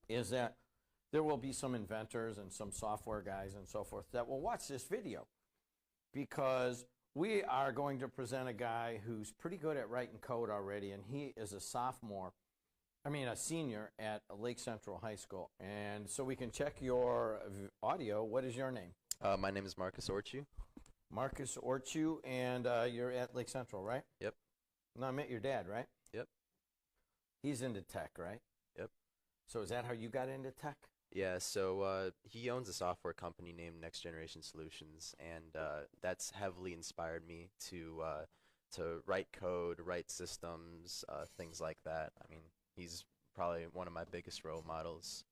is that there will be some inventors and some software guys and so forth that will watch this video because we are going to present a guy who's pretty good at writing code already, and he is a senior at Lake Central High School. And so we can check your audio. What is your name? My name is Marcus Orciuch. Marcus Orciuch, and you're at Lake Central, right? Yep. No, I met your dad, right? Yep. He's into tech, right? Yep. So is that how you got into tech? Yeah, so he owns a software company named Next Generation Solutions, and that's heavily inspired me to write code, write systems, things like that. I mean, he's probably one of my biggest role models.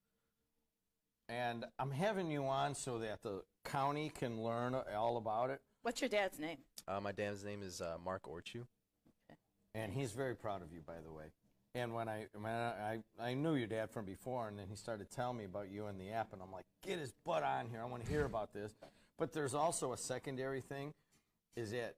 And I'm having you on so that the county can learn all about it. What's your dad's name? My dad's name is Mark Orciuch. Okay. And he's very proud of you, by the way. And when I knew your dad from before, and then he started telling me about you and the app, and I'm like, get his butt on here. I want to hear about this. But there's also a secondary thing, is that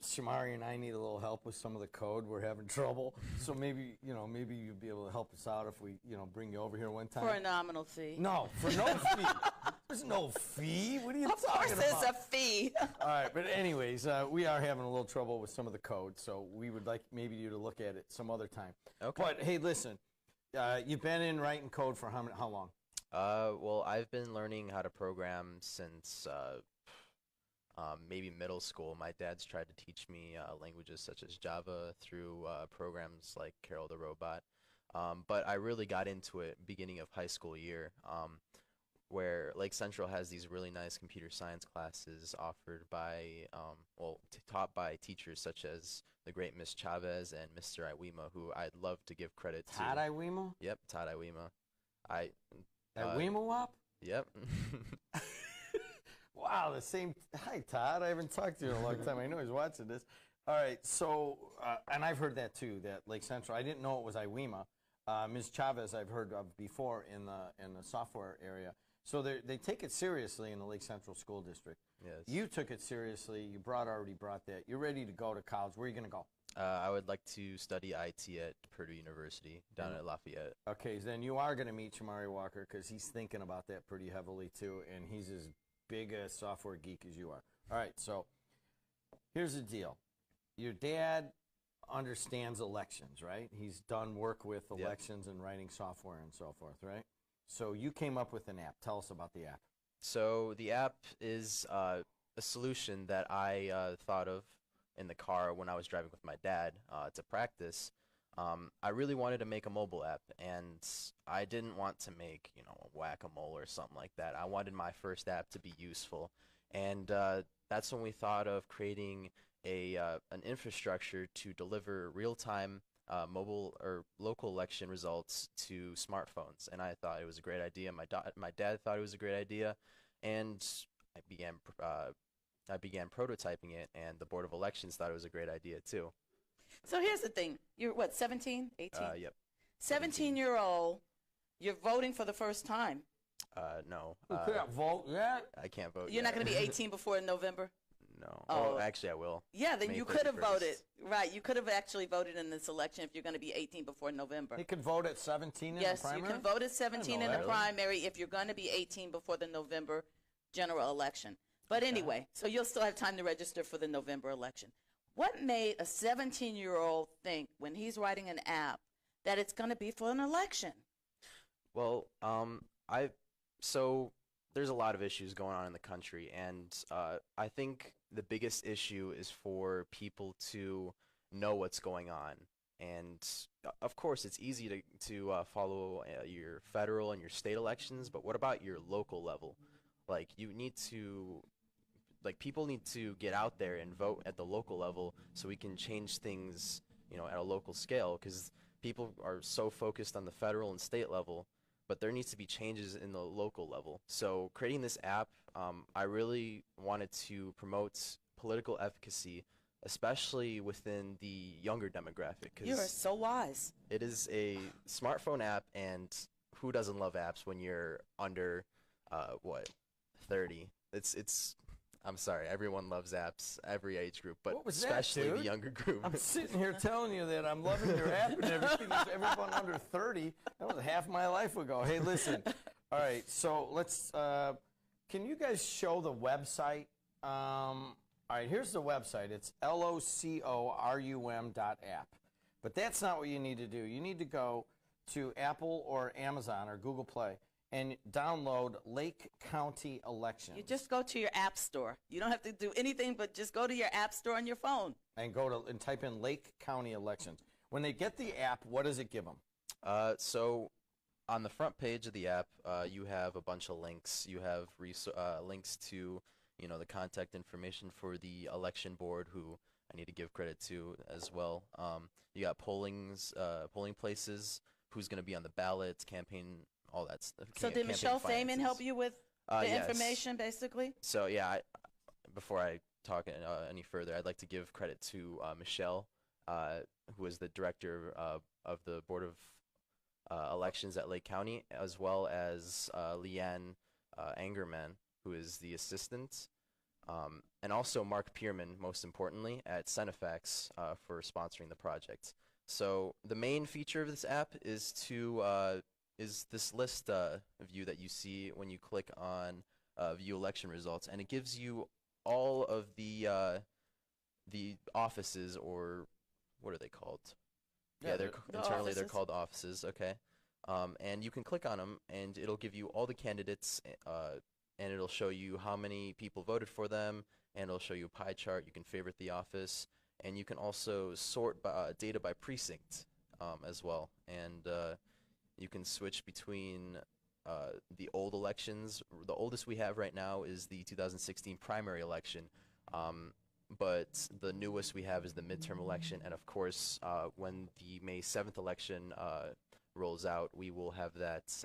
Shamari and I need a little help with some of the code. We're having trouble. So maybe you'd be able to help us out if we, bring you over here one time. For a nominal fee. No, for no fee. There's no fee. What are you talking about? Of course there's a fee. All right, but anyways, we are having a little trouble with some of the code, so we would like maybe you to look at it some other time. Okay. But hey, listen, you've been in writing code for how long? Well, I've been learning how to program since maybe middle school. My dad's tried to teach me languages such as Java through programs like Carol the Robot. But I really got into it beginning of high school year, where Lake Central has these really nice computer science classes offered by, taught by teachers such as the great Miss Chavez and Mr. Iwema, who I'd love to give credit to. Todd Iwema? Yep, Todd Iwema. Iwema Wop? Yep. Wow, the same. Hi, Todd. I haven't talked to you in a long time. I know he's watching this. All right, so, and I've heard that too, that Lake Central. I didn't know it was Iwema. Ms. Chavez I've heard of before in the software area. So they take it seriously in the Lake Central School District. Yes. You took it seriously. You already brought that. You're ready to go to college. Where are you going to go? I would like to study IT at Purdue University down at Lafayette. Okay, then you are going to meet Shamari Walker because he's thinking about that pretty heavily too, and he's as big a software geek as you are. All right, so here's the deal. Your dad understands elections, right? He's done work with elections and writing software and so forth, right? So you came up with an app. Tell us about the app. So the app is a solution that I thought of in the car when I was driving with my dad to practice. I really wanted to make a mobile app, and I didn't want to make, a whack-a-mole or something like that. I wanted my first app to be useful, and that's when we thought of creating an infrastructure to deliver real-time mobile or local election results to smartphones, and I thought it was a great idea. My dad thought it was a great idea, and I began prototyping it, and the Board of Elections thought it was a great idea too. So here's the thing. You're what, 17, 18? Yep. 17-year-old, you're voting for the first time. No. You can't vote yet? I can't vote You're yet. not going to be 18 before November? No. Oh. Actually, I will. Yeah, then May you could have 31st. voted. Right, you could have actually voted in this election if you're going to be 18 before November. He could vote at 17 in the primary? Yes, you can vote at 17 in the that. primary if you're going to be 18 before the November general election. But anyway, so you'll still have time to register for the November election. What made a 17-year-old think when he's writing an app that it's going to be for an election? Well, so there's a lot of issues going on in the country, and I think the biggest issue is for people to know what's going on. And of course, it's easy to follow your federal and your state elections, but what about your local level? People need to get out there and vote at the local level so we can change things, at a local scale, because people are so focused on the federal and state level, but there needs to be changes in the local level. So creating this app, I really wanted to promote political efficacy, especially within the younger demographic. You are so wise. It is a smartphone app, and who doesn't love apps when you're under, 30? I'm sorry. Everyone loves apps, every age group, but What was that, especially the dude? younger group. I'm sitting here telling you that I'm loving your app and everything. Everyone under 30. That was half my life ago. Hey, listen. All right, so let's. Can you guys show the website? All right, here's the website. It's LOCORUM.app. But that's not what you need to do. You need to go to Apple or Amazon or Google Play and download Lake County Elections. You just go to your app store. You don't have to do anything but just go to your app store on your phone. And type in Lake County Elections. When they get the app, what does it give them? So on the front page of the app, you have a bunch of links. You have links to, the contact information for the election board, who I need to give credit to as well. You got polling places, who's going to be on the ballots, campaign, all that stuff. So did Michelle Feynman help you with the yes. information, basically? So yeah, before I talk any further, I'd like to give credit to Michelle, who is the director of the Board of Elections at Lake County, as well as Leanne Angerman, who is the assistant, and also Mark Pierman, most importantly, at Cenefax for sponsoring the project. So the main feature of this app is this list view that you see when you click on view election results, and it gives you all of the offices, or what are they called? Yeah, internally they're called offices. Okay, and you can click on them, and it'll give you all the candidates, and it'll show you how many people voted for them, and it'll show you a pie chart. You can favorite the office, and you can also sort data by precinct as well, and you can switch between the old elections. The oldest we have right now is the 2016 primary election, but the newest we have is the midterm election, and of course, when the May 7th election rolls out, we will have that,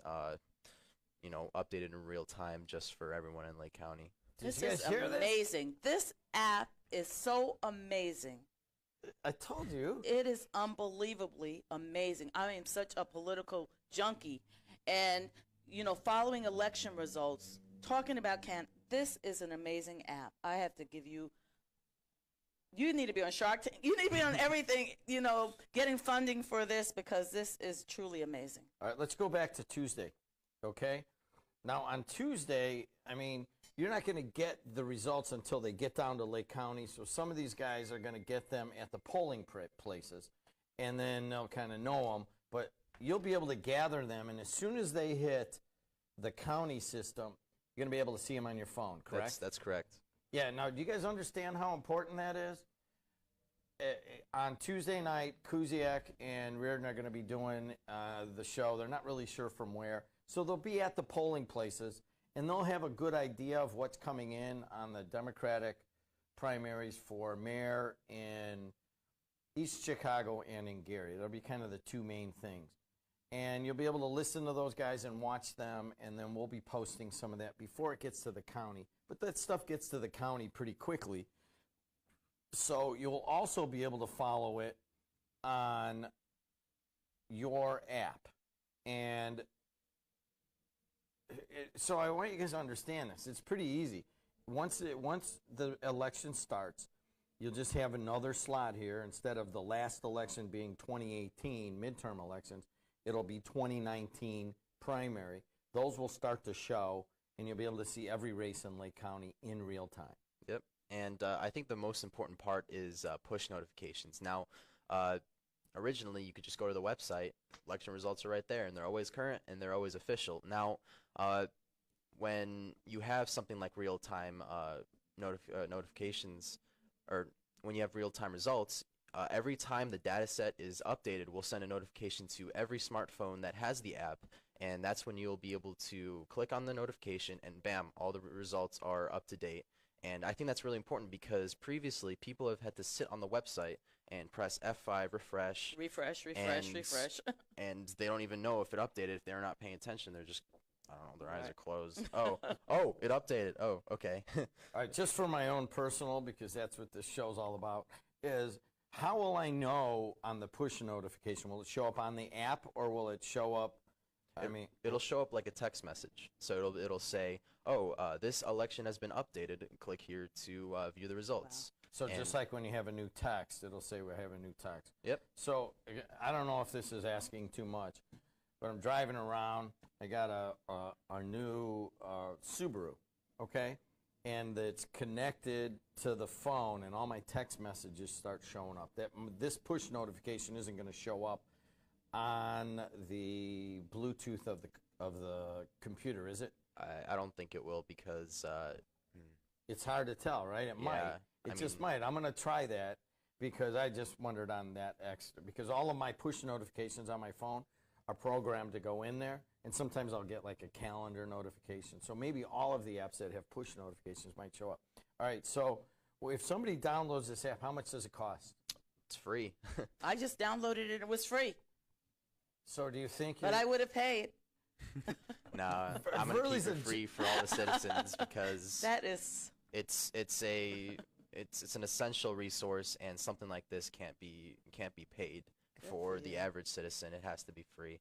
updated in real time just for everyone in Lake County. This is amazing. This app is so amazing. I told you. It is unbelievably amazing. I am such a political junkie, and following election results, talking about this is an amazing app. I have to give you. You need to be on Shark Tank. You need to be on everything, getting funding for this, because this is truly amazing. All right, let's go back to Tuesday, okay? Now, on Tuesday, you're not going to get the results until they get down to Lake County, so some of these guys are going to get them at the polling places, and then they'll kind of know them, but you'll be able to gather them, and as soon as they hit the county system, you're going to be able to see them on your phone, correct? That's correct. Yeah, now, do you guys understand how important that is? On Tuesday night, Kuziak and Reardon are going to be doing the show. They're not really sure from where. So they'll be at the polling places, and they'll have a good idea of what's coming in on the Democratic primaries for mayor in East Chicago and in Gary. That'll be kind of the two main things. And you'll be able to listen to those guys and watch them, and then we'll be posting some of that before it gets to the county. But that stuff gets to the county pretty quickly. So you'll also be able to follow it on your app. And so I want you guys to understand this. It's pretty easy. Once the election starts, you'll just have another slot here. Instead of the last election being 2018 midterm elections, it'll be 2019 primary. Those will start to show, and you'll be able to see every race in Lake County in real time. Yep. And I think the most important part is push notifications. Now, originally, you could just go to the website. Election results are right there, and they're always current, and they're always official. Now, when you have something like real-time notifications, or when you have real-time results, every time the data set is updated, we'll send a notification to every smartphone that has the app, and that's when you'll be able to click on the notification, and bam, all the results are up to date. And I think that's really important, because previously people have had to sit on the website and press F5, refresh, and they don't even know if it updated. If they're not paying attention, they're just, I don't know, their eyes are closed. Oh, it updated. Oh, okay. All right, just for my own personal, because that's what this show's all about, is how will I know on the push notification? Will it show up on the app, or will it show up I mean, It'll show up like a text message. So it'll say, "Oh, this election has been updated. Click here to view the results." so just like when you have a new text, it'll say we have a new text. Yep. So I don't know if this is asking too much, but I'm driving around. I got a new Subaru, okay? And it's connected to the phone, and all my text messages start showing up. This push notification isn't going to show up on the Bluetooth of the computer, is it? I don't think it will because It's hard to tell, right? It might. It just might. I'm going to try that because I just wondered on that extra. Because all of my push notifications on my phone are programmed to go in there, and sometimes I'll get like a calendar notification. So maybe all of the apps that have push notifications might show up. All right, so if somebody downloads this app, how much does it cost? it's free. I just downloaded it. It was free, So do you think but I would have paid. Nah, I'm gonna keep it free for all the citizens because That is, it's an essential resource, and something like this can't be paid for the average citizen. It has to be free.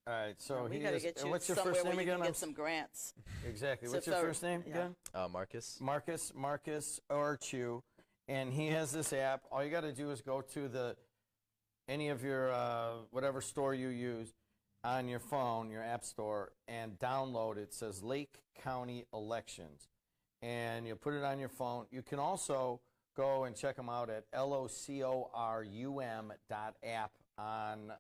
All right, so we he got to is, get you what's your somewhere first where name you can again? get some grants. Exactly. So What's your if first name yeah. again? Marcus. Marcus Orciuch, and he has this app. All you got to do is go to any of your whatever store you use on your phone, your app store, and download it. It says Lake County Elections, and you put it on your phone. You can also go and check them out at locorum.app on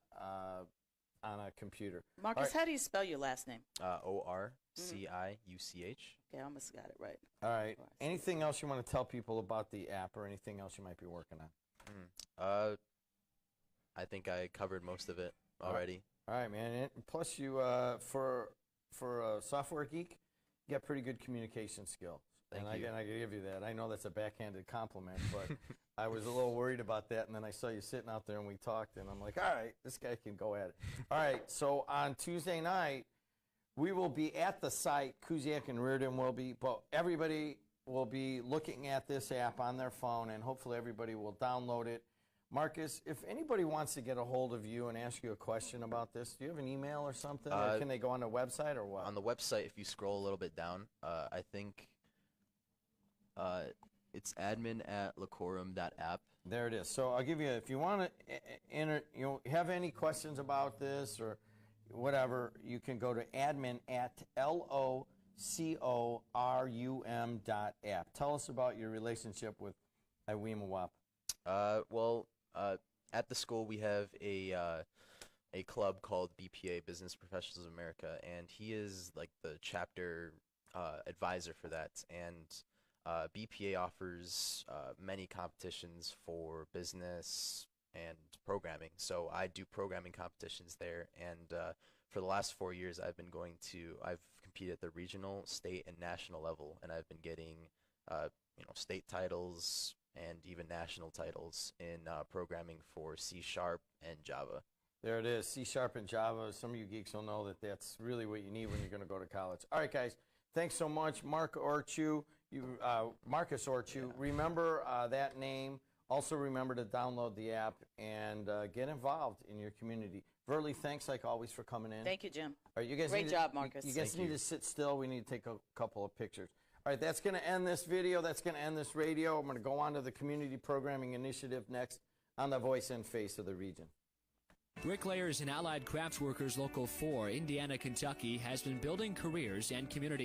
a computer. Marcus, right. how do you spell your last name? Orciuch. Okay, I almost got it right. All right. Anything else you want to tell people about the app, or anything else you might be working on? I think I covered most of it already. All right, man. And plus, you for a software geek, you got pretty good communication skills. Thank and you. I can give you that. I know that's a backhanded compliment, but I was a little worried about that, and then I saw you sitting out there, and we talked, and I'm like, all right, this guy can go at it. All right, so on Tuesday night, we will be at the site. Kuziak and Reardon will be, but everybody will be looking at this app on their phone, and hopefully everybody will download it. Marcus, if anybody wants to get a hold of you and ask you a question about this, do you have an email or something? Or can they go on the website or what? On the website, if you scroll a little bit down, I think it's admin@locorum.app. There it is. So I'll give you, if you want to enter, have any questions about this or whatever, you can go to admin@locorum.app. Tell us about your relationship with WJOB. At the school we have a club called BPA, Business Professionals of America, and he is like the chapter advisor for that. And BPA offers many competitions for business and programming. So I do programming competitions there, and for the last 4 years I've competed at the regional, state, and national level, and I've been getting state titles and even national titles in programming for C# and Java. There it is, C# and Java. Some of you geeks will know that that's really what you need when you're going to go to college. All right, guys, thanks so much. Marcus Orciuch. Remember that name. Also remember to download the app and get involved in your community. Verly, thanks like always for coming in. Thank you, Jim. All right, you guys Great job, Marcus. You guys need to sit still. We need to take a couple of pictures. All right, that's going to end this video. That's going to end this radio. I'm going to go on to the Community Programming Initiative next on the Voice and Face of the Region. Bricklayers and Allied Crafts Workers Local 4, Indiana, Kentucky, has been building careers and community